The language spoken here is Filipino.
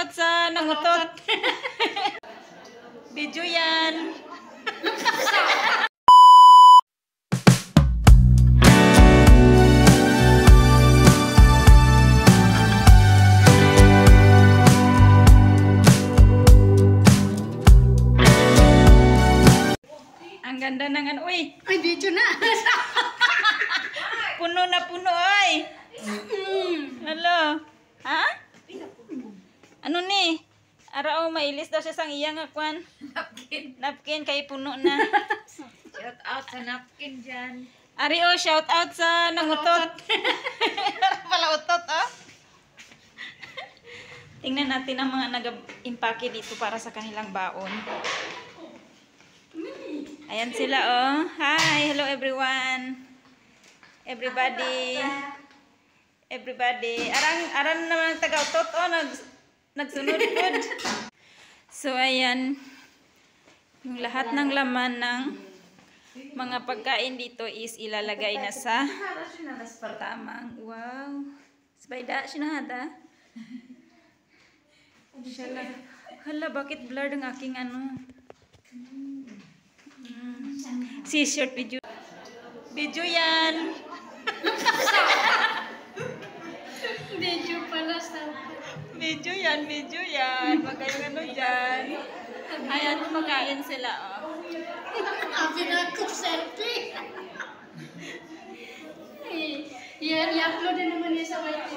out sa nangutot. Video yan. Ang ganda ng ano. Uy! Ay, video na. Puno na puno, ay! Hello? Ha? Ano ni? Arao, mailis daw siya sang iyang akwan. Napkin. Napkin kay puno na. Shout out sa napkin dyan. Ari o, shout out sa nangutot. Pala utot, oh. Tingnan natin ang mga nag-impake dito para sa kanilang baon. Ayan sila, oh. Hi, hello everyone. Everybody. Everybody. Aran naman ang taga-utot, oh. Nagsunod food. So, ayan. Yung lahat ng laman ng mga pagkain dito is ilalagay na sa tamang. Wow. Sbayda, sinahada. Hala, bakit blurred ang aking ano? C-shirt video. Video yan. Video pala sa... Video yan, video yan. Wag kayong ano dyan. Ayan, kumakain sila, oh. Akin ako selfie. Yan, i-upload na naman niya sa white.